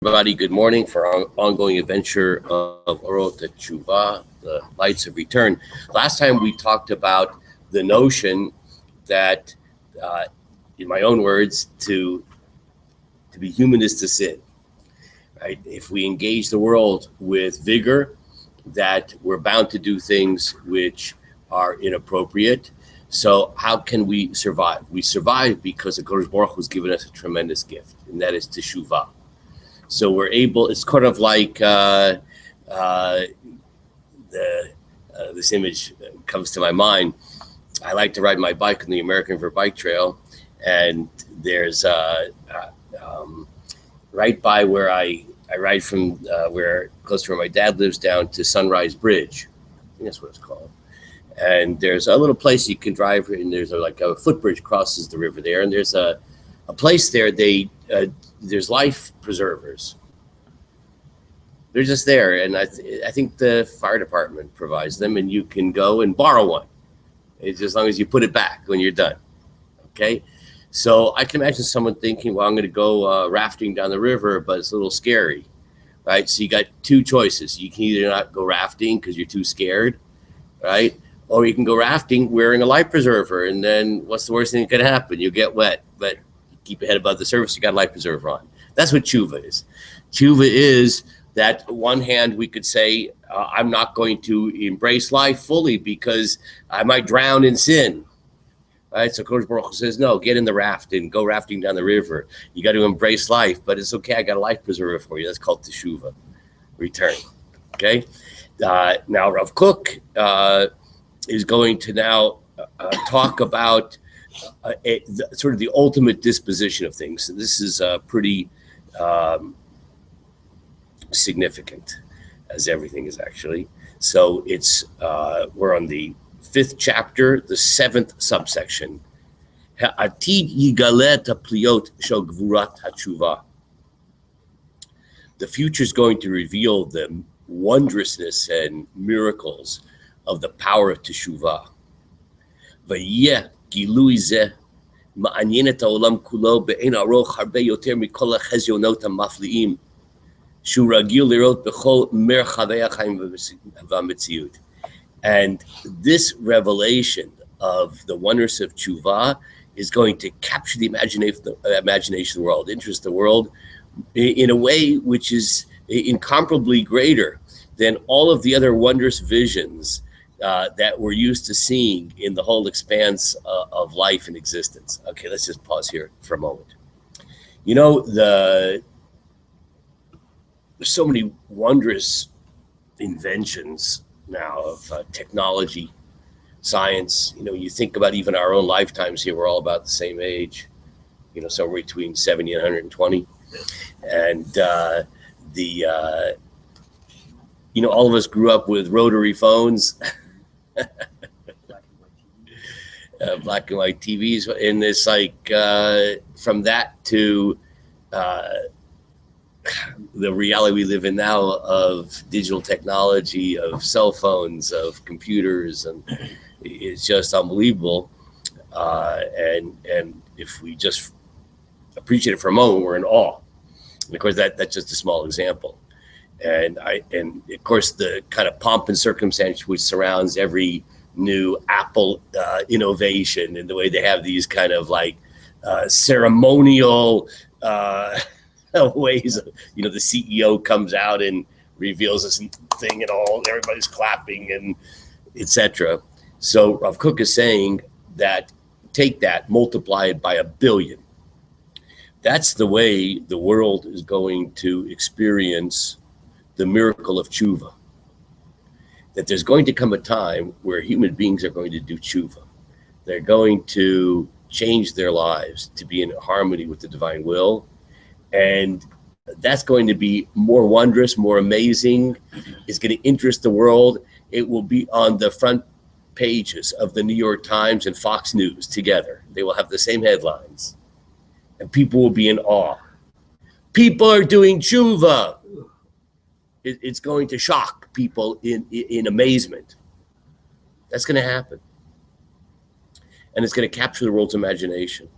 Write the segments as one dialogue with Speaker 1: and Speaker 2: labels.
Speaker 1: Everybody, good morning for our ongoing adventure of Orot Tshuva, the lights of return. Last time we talked about the notion that, in my own words, to be human is to sin. Right? If we engage the world with vigor, that we're bound to do things which are inappropriate. So how can we survive? We survive because the Kodesh Baruch Hu has given us a tremendous gift, and that is teshuvah. So we're able. It's kind of like this image comes to my mind. I like to ride my bike on the American River Bike Trail, and there's right by where I ride from where close to where my dad lives down to Sunrise Bridge. I think that's what it's called. And there's a little place you can drive, and there's like a footbridge crosses the river there, and there's a place there. There's life preservers. They're just there, and I think the fire department provides them, and you can go and borrow one. It's as long as you put it back when you're done. Okay, so I can imagine someone thinking, "Well, I'm going to go rafting down the river, but it's a little scary." Right? So you got two choices. You can either not go rafting because you're too scared, right? Or you can go rafting wearing a life preserver, and then what's the worst thing that could happen? You get wet, but keep your head above the surface. You got a life preserver on. That's what tshuva is. Tshuva is that one hand we could say, I'm not going to embrace life fully because I might drown in sin. Right? So Kodesh Baruch Hu says, no, get in the raft and go rafting down the river. You got to embrace life, but it's okay. I got a life preserver for you. That's called teshuvah, return. Okay. Now Rav Kook is going to now talk about sort of the ultimate disposition of things. So this is pretty significant, as everything is actually. So it's we're on the 5th chapter, the 7th subsection. Ha'atid yigaleh tapliot shel gvurat hatshuva. The future is going to reveal the wondrousness and miracles of the power of teshuvah. Vayeh גילוי זה מעניין את העולם כולו באין ארוך הרבה יותר מכל החזיונות המפליאים שהוא רגיל לראות בכל מרחבי החיים והמציאות. And this revelation of the wonders of tshuva is going to capture the imagination of the world, interest the world in a way which is incomparably greater than all of the other wondrous visions that we're used to seeing in the whole expanse of life and existence. Okay, let's just pause here for a moment. You know, there's so many wondrous inventions now of technology, science. You know, you think about even our own lifetimes here, we're all about the same age, you know, somewhere between 70 and 120. And you know, all of us grew up with rotary phones. Black and white TVs, and it's like from that to the reality we live in now of digital technology, of cell phones, of computers, and it's just unbelievable. And if we just appreciate it for a moment, we're in awe. And of course, that's just a small example. And of course the kind of pomp and circumstance which surrounds every new Apple innovation, and the way they have these kind of like ceremonial ways of, you know, the CEO comes out and reveals this thing and all, everybody's clapping and etc. So Rav Kook is saying that take that, multiply it by 1 billion. That's the way the world is going to experience the miracle of tshuva. That there's going to come a time where human beings are going to do tshuva. They're going to change their lives to be in harmony with the divine will. And that's going to be more wondrous, more amazing. It's going to interest the world. It will be on the front pages of the New York Times and Fox News together. They will have the same headlines. And people will be in awe. People are doing tshuva. It's going to shock people in amazement. That's going to happen. And it's going to capture the world's imagination.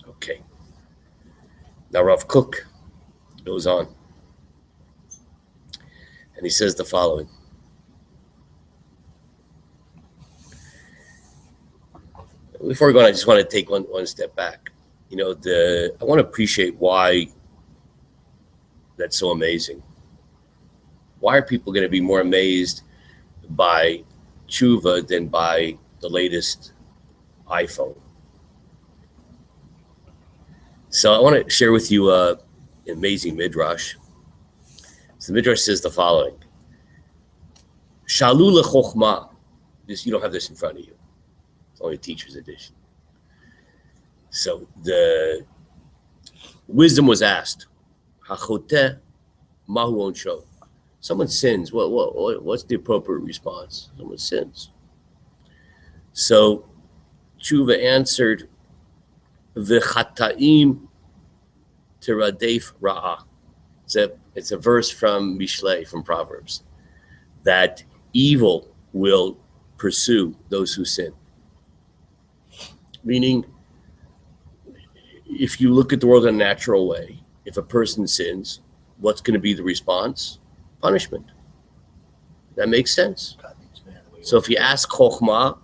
Speaker 1: Okay. Now, Rav Kook Goes on. And he says the following. Before we go on, I just want to take one step back. I want to appreciate why that's so amazing. Why are people going to be more amazed by tshuva than by the latest iPhone? So I want to share with you an amazing midrash. So the midrash says the following: Shalu lechochma. You don't have this in front of you. It's only a teacher's edition. So the wisdom was asked, Hachoteh mahu onsho. Someone sins. What's the appropriate response? Someone sins. So Tshuva answered, V'chataim tiradef ra'ah. It's a verse from Mishlei, from Proverbs, that evil will pursue those who sin. Meaning, if you look at the world in a natural way, if a person sins, what's going to be the response? Punishment. That makes sense. So if you ask Chokhmah,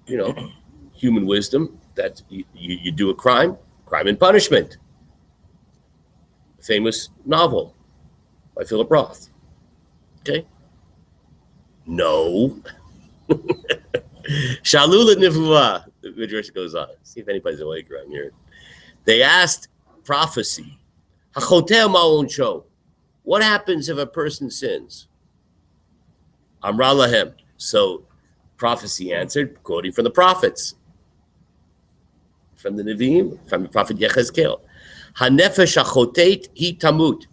Speaker 1: human wisdom, that you do a crime and punishment. Famous novel by Philip Roth. Okay? No. Shalula Nivuah, the Midrash goes on. See if anybody's awake around here. They asked prophecy, Hachotel ma'on sho. What happens if a person sins? Amra lahem. So prophecy answered, quoting from the prophets, from the Nevi'im, from the prophet Yechezkel. Hanefesh hachotet hi tamut.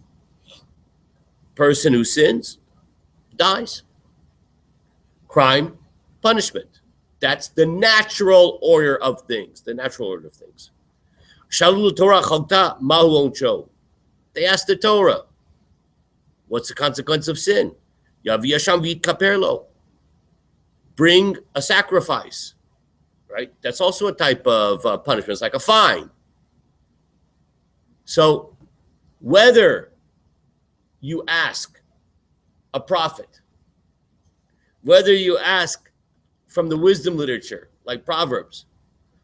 Speaker 1: Person who sins dies. Crime, punishment. That's the natural order of things. The natural order of things. Shalu Torah chalta mahu onsho. They asked the Torah, what's the consequence of sin? Yavi yasham v'yitkaper. Bring a sacrifice, right? That's also a type of punishment. It's like a fine. So whether you ask a prophet, whether you ask from the wisdom literature, like Proverbs,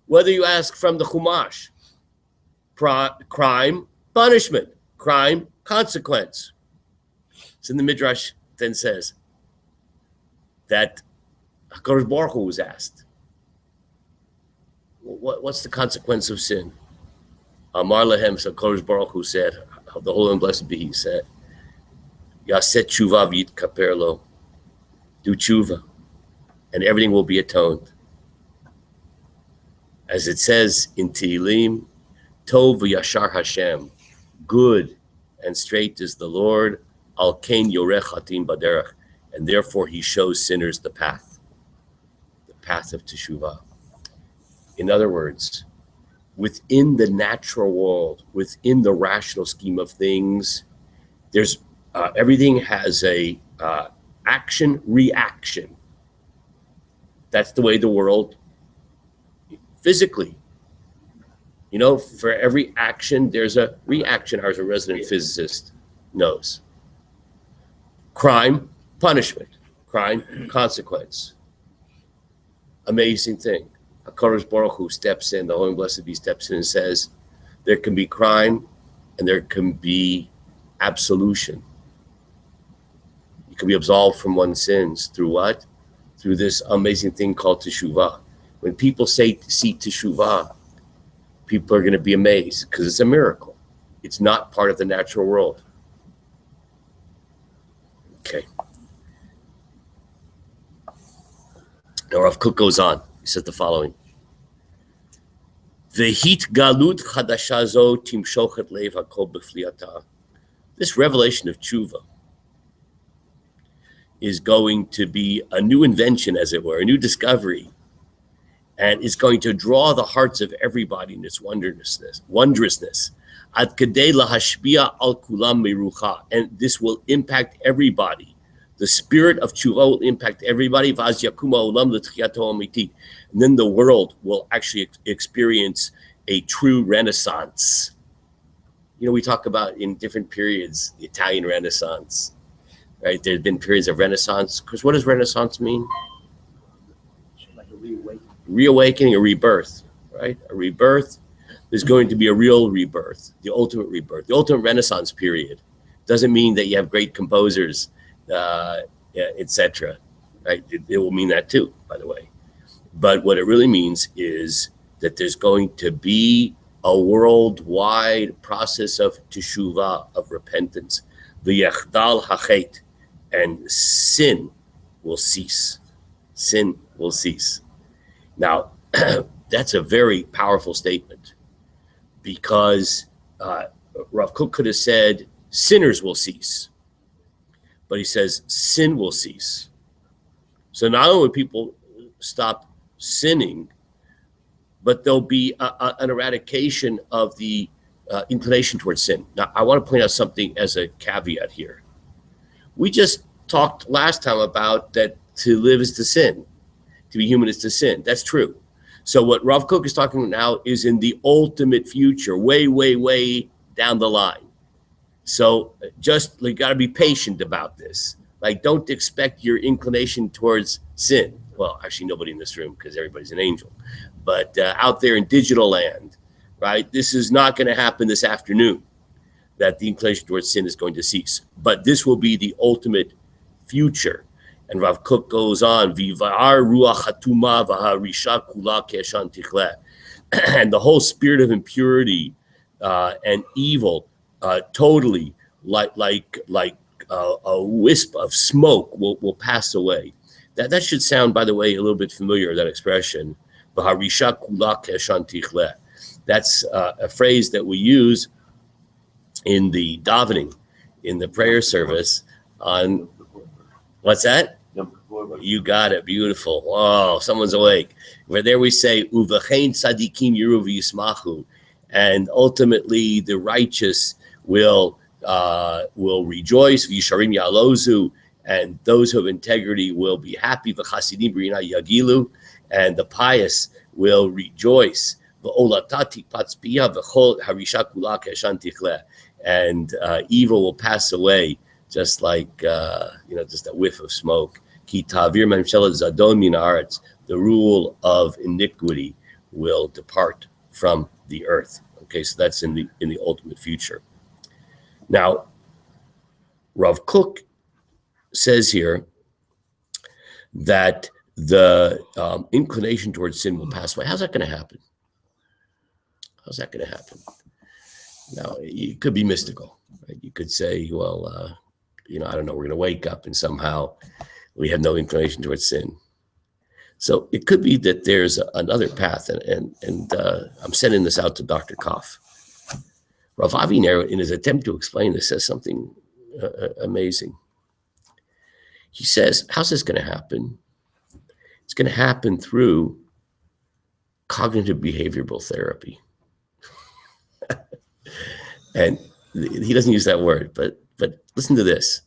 Speaker 1: whether you ask from the Chumash, crime, punishment, crime, consequence. So the Midrash then says that HaKadosh Baruch Hu was asked, what's the consequence of sin? Amar Lahem, so HaKadosh Baruch Hu said, the Holy and Blessed be He said, Yaset tshuva v'yitkaper lo. Do tshuva, and everything will be atoned. As it says in Tehillim, Tov v'yashar Hashem, good and straight is the Lord, al kain yorech hatim baderech, and therefore He shows sinners the path of teshuvah. In other words, within the natural world, within the rational scheme of things, there's everything has a action reaction. That's the way the world physically. For every action, there's a reaction, as a resident physicist knows. Crime, punishment. Crime, consequence. Amazing thing. HaKadosh Baruch Hu steps in, the Holy and Blessed Be steps in and says, there can be crime and there can be absolution. You can be absolved from one's sins through what? Through this amazing thing called teshuvah. When people see teshuvah, people are going to be amazed because it's a miracle. It's not part of the natural world. Okay. Now Rav Kook goes on. He says the following. V'hit galut chadashazo timshochet lev hakol b'fliata. This revelation of tshuva is going to be a new invention, as it were, a new discovery, and is going to draw the hearts of everybody in its wondrousness. Ad kadei lahashpia al kulam merucha, and this will impact everybody. The spirit of tshuva will impact everybody. Vaz yakuma olam l'tchiyato amiti, and then the world will actually experience a true renaissance. We talk about in different periods the Italian Renaissance, right? There have been periods of Renaissance. Because what does Renaissance mean?
Speaker 2: Like a reawakening.
Speaker 1: Reawakening, a rebirth, right? A rebirth. There's going to be a real rebirth, the ultimate rebirth, the ultimate Renaissance period. Doesn't mean that you have great composers, etc. Right? It will mean that too, by the way. But what it really means is that there's going to be a worldwide process of teshuvah, of repentance. The yachdal hachet, and sin will cease. Sin will cease. Now, that's a very powerful statement, because Rav Kook could have said sinners will cease, but he says sin will cease. So not only will people stop sinning, but there'll be an eradication of the inclination towards sin. Now, I want to point out something as a caveat here. We just talked last time about that to live is to sin, to be human is to sin. That's true. So what Rav Kook is talking about now is in the ultimate future, way, way, way down the line. So just got to be patient about this. Like, don't expect your inclination towards sin. Well, actually, nobody in this room, because everybody's an angel. But out there in digital land, right, this is not going to happen this afternoon, that the inclination towards sin is going to cease. But this will be the ultimate future. And Rav Kook goes on, Vivar ruach hatuma v'harisha kula keshan tichle. And the whole spirit of impurity and evil, totally like a wisp of smoke will pass away. That should sound, by the way, a little bit familiar, that expression. V'harisha kula keshan tichle. That's a phrase that we use in the davening, in the prayer service on, what's that? You got it. Beautiful. Wow, someone's awake. Where there we say, Uvachein tzadikim yiru v'yismachu, and ultimately the righteous will rejoice. V'yisharim yalozu, and those who have integrity will be happy. V'chasidim b'rina yagilu, and the pious will rejoice. V'olatati patzpiya v'chol harisha kula keshan tichle, and evil will pass away just like just a whiff of smoke. Ki tavir memshelet zadon min haaretz, the rule of iniquity will depart from the earth. Okay, so that's in the ultimate future. Now, Rav Kook says here that the inclination towards sin will pass away. How's that going to happen? How's that going to happen? Now, it could be mystical. Right? You could say, well, I don't know, we're going to wake up and somehow we have no inclination towards sin. So it could be that there's another path, and I'm sending this out to Dr. Koff. Rav Aviner, in his attempt to explain this, says something amazing. He says, how's this going to happen? It's going to happen through cognitive behavioral therapy. And he doesn't use that word, but listen to this.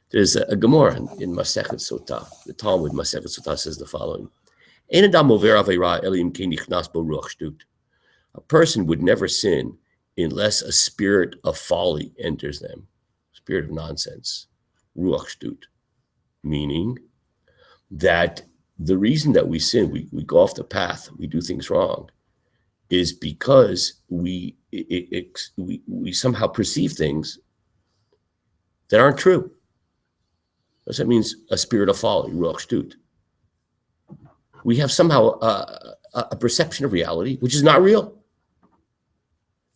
Speaker 1: There's a Gemara in Masechet Sotah. The Talmud Masechet Sotah says the following: a person would never sin unless a spirit of folly enters them, spirit of nonsense, ruach shtut, meaning that the reason that we sin, we go off the path, we do things wrong, is because we somehow perceive things that aren't true. That means a spirit of folly, ruach shtut. We have somehow a perception of reality which is not real.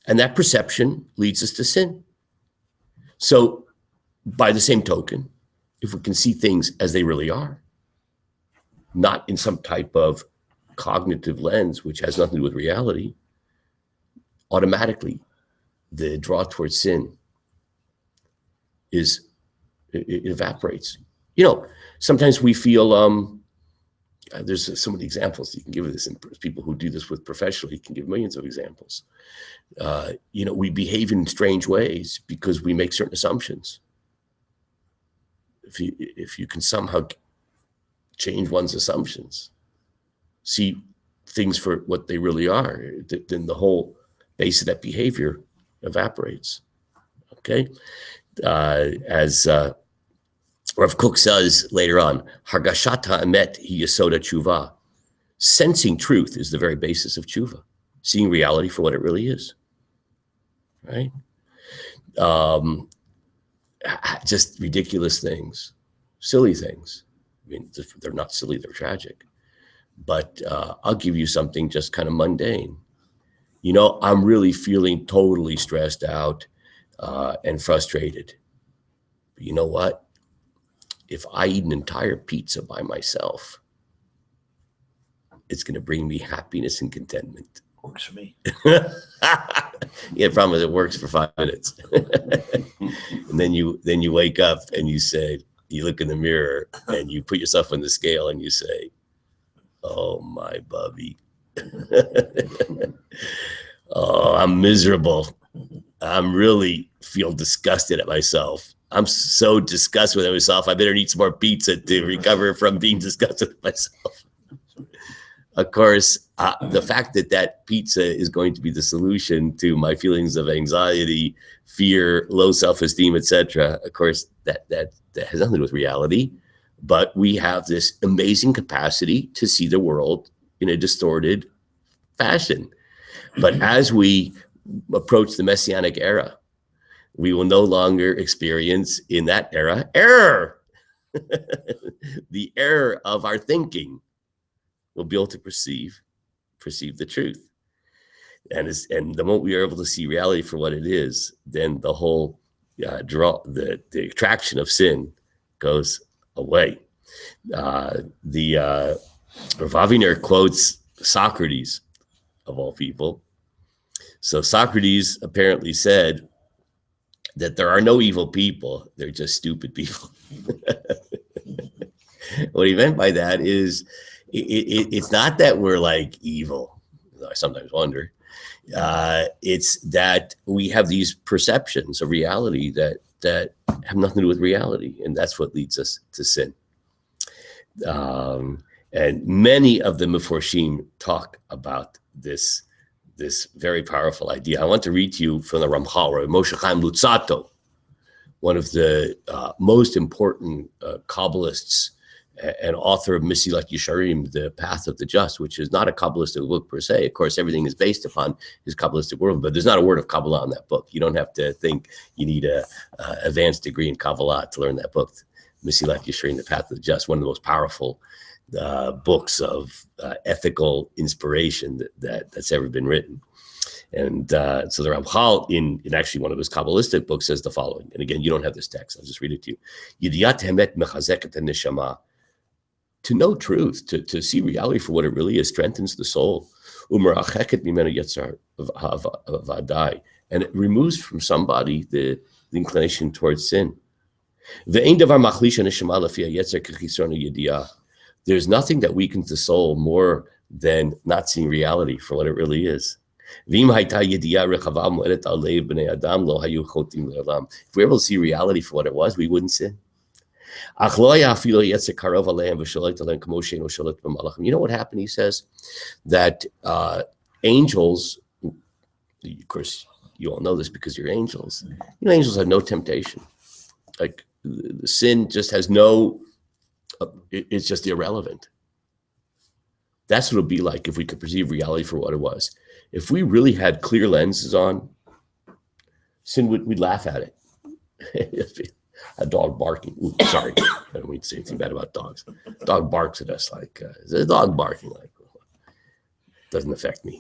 Speaker 1: And that perception leads us to sin. So by the same token, if we can see things as they really are, not in some type of cognitive lens which has nothing to do with reality, automatically the draw towards sin it evaporates. Sometimes we feel, there's so many examples you can give of this, and people who do this with professionally can give millions of examples. We behave in strange ways because we make certain assumptions. If you can somehow change one's assumptions, see things for what they really are, then the whole base of that behavior evaporates. Okay, as Rav Kook says later on, Hargashat ha'emet hi yesod tshuva. Sensing truth is the very basis of tshuva, seeing reality for what it really is. Right? Just ridiculous things, silly things. I mean, they're not silly, they're tragic. But I'll give you something just kind of mundane. You know, I'm really feeling totally stressed out and frustrated. But you know what? If I eat an entire pizza by myself, it's going to bring me happiness and contentment.
Speaker 2: Works for me.
Speaker 1: Yeah, the problem is it works for 5 minutes. And then you wake up and you look in the mirror and you put yourself on the scale and you say, oh my Bubby. Oh, I'm miserable. I'm really feel disgusted at myself. I'm so disgusted with myself. I better eat some more pizza to recover from being disgusted with myself. Of course, the fact that pizza is going to be the solution to my feelings of anxiety, fear, low self-esteem, etc., of course, that has nothing to do with reality. But we have this amazing capacity to see the world in a distorted fashion. But as we approach the Messianic era, we will no longer experience in that era error. The error of our thinking. We'll be able to perceive the truth. And the moment we are able to see reality for what it is, then the whole the attraction of sin goes away. Rav Aviner quotes Socrates, of all people. So Socrates apparently said that there are no evil people, they're just stupid people. What he meant by that is it's not that we're like evil. I sometimes wonder. It's that we have these perceptions of reality that have nothing to do with reality, and that's what leads us to sin. And many of the Meforshim talk about this very powerful idea. I want to read to you from the Ramchal, Moshe Chaim Luzzatto, one of the most important Kabbalists and author of Mesilat Yesharim, The Path of the Just, which is not a Kabbalistic book per se. Of course, everything is based upon his Kabbalistic world, but there's not a word of Kabbalah in that book. You don't have to think you need a advanced degree in Kabbalah to learn that book. Mesilat Yesharim, The Path of the Just, one of the most powerful books of ethical inspiration that's ever been written. And so the Ramchal, in actually one of his Kabbalistic books, says the following. And again, you don't have this text. I'll just read it to you. Yidiyat hemet mechazeket haneshama. To know truth, to see reality for what it really is, strengthens the soul. Umeracheket mimenu yetzar vadai. And it removes from somebody the inclination towards sin. Ve'ein davar machlisha neshama lafia yetzer kechisronu yidiyah. There's nothing that weakens the soul more than not seeing reality for what it really is. If we're able to see reality for what it was, we wouldn't sin. You know what happened? He says that angels, of course, you all know this because you're angels. You know, angels have no temptation. Like the sin just has no, it's just irrelevant. That's what it would be like if we could perceive reality for what it was. If we really had clear lenses on, sin, we'd laugh at it. A dog barking. Ooh, sorry, I don't mean to say anything bad about dogs. Dog barks at us like, is a dog barking like, doesn't affect me,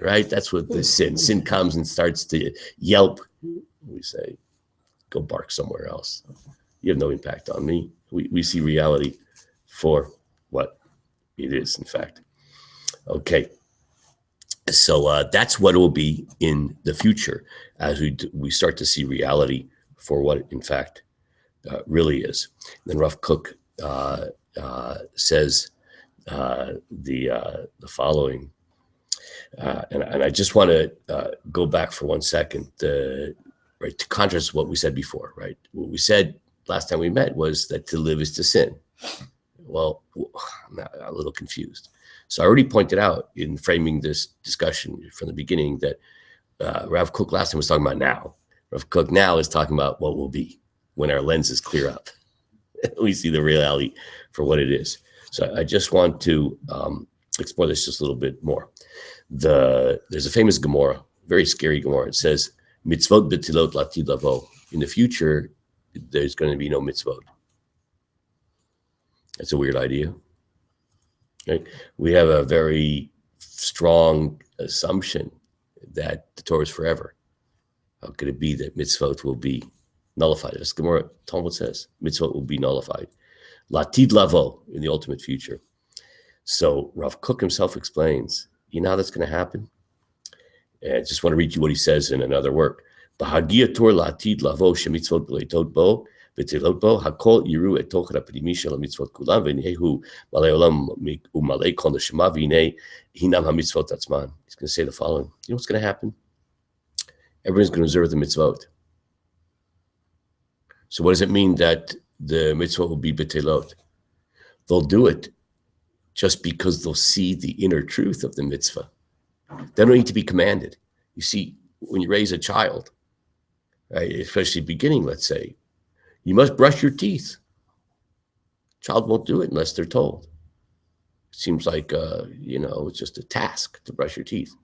Speaker 1: right? That's what the sin comes and starts to yelp. We say, go bark somewhere else. You have no impact on me. We see reality for what it is, in fact. Okay. So that's what it will be in the future as we start to see reality for what it, in fact, really is. And then Rav Kook says the following, and I just want to go back for 1 second, right, to contrast what we said before, right? What we said last time we met was that to live is to sin. Well, I'm a little confused. So I already pointed out in framing this discussion from the beginning that Rav Kook last time was talking about now. Rav Kook now is talking about what will be when our lenses clear up. We see the reality for what it is. So I just want to explore this just a little bit more. There's a famous Gemara, very scary Gemara. It says, mitzvot betilot latid lavo. In the future, there's going to be no mitzvot. That's a weird idea. Right? We have a very strong assumption that the Torah is forever. How could it be that mitzvot will be nullified? As Gemara Talmud says, mitzvot will be nullified. Latid lavo, in the ultimate future. So Rav Kook himself explains, you know how that's going to happen? And I just want to read you what he says in another work. B'hagia tor latid lavo shemitzvot b'leitot bo v'telot bo hakol yiru et tocher ha'pnimi shel hamitzvot kulam v'nehu malei olam u'malei kol neshama v'nei hinam hamitzvot atzman. He's going to say the following. You know what's going to happen? Everyone's going to observe the mitzvot. So what does it mean that the mitzvot will be b'telot? They'll do it just because they'll see the inner truth of the mitzvah. They don't need to be commanded. You see, when you raise a child, right, especially beginning, let's say, you must brush your teeth. Child won't do it unless they're told. It seems like, it's just a task to brush your teeth.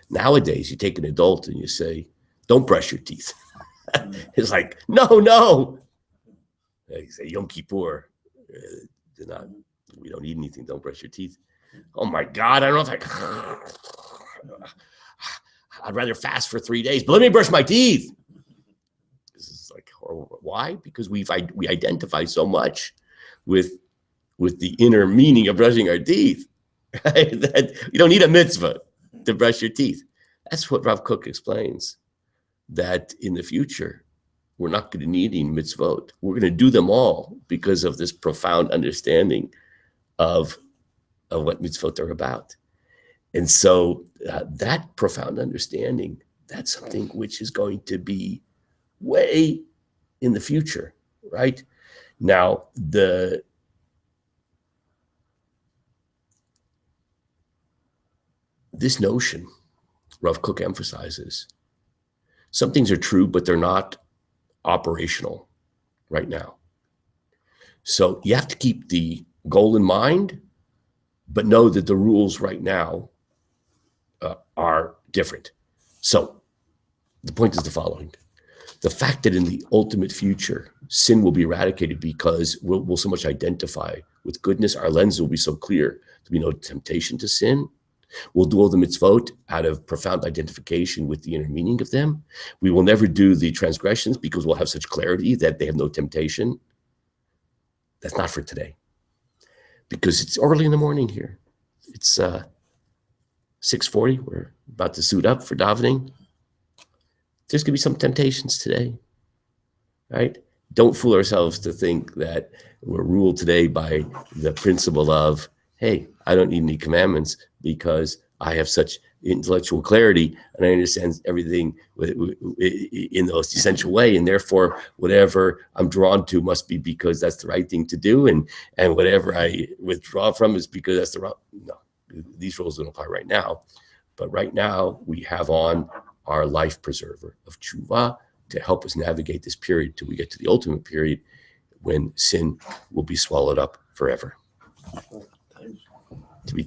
Speaker 1: Nowadays, you take an adult and you say, don't brush your teeth. It's like, no. They say, Yom Kippur, we don't need anything. Don't brush your teeth. Oh my God, I don't know if I'd rather fast for 3 days, but let me brush my teeth. This is like horrible. Why? Because we identify so much with the inner meaning of brushing our teeth, right? That you don't need a mitzvah to brush your teeth. That's what Rav Kook explains, that in the future, we're not going to need any mitzvot. We're going to do them all because of this profound understanding of what mitzvot are about. And so that profound understanding, that's something which is going to be way in the future, right? Now, this notion, Rav Kook emphasizes, some things are true, but they're not operational right now. So you have to keep the goal in mind, but know that the rules right now are different. So the point is the following. The fact that in the ultimate future, sin will be eradicated because we'll so much identify with goodness, our lens will be so clear, there'll be no temptation to sin. We'll do all the mitzvot out of profound identification with the inner meaning of them. We will never do the transgressions because we'll have such clarity that they have no temptation. That's not for today. Because it's early in the morning here. It's 6:40. We're about to suit up for davening. There's going to be some temptations today, right? Don't fool ourselves to think that we're ruled today by the principle of, hey, I don't need any commandments because I have such intellectual clarity and I understand everything in the most essential way, and therefore whatever I'm drawn to must be because that's the right thing to do, and whatever I withdraw from is because that's the wrong. No, these rules don't apply right now, but right now we have on our life preserver of tshuva to help us navigate this period till we get to the ultimate period when sin will be swallowed up forever. To be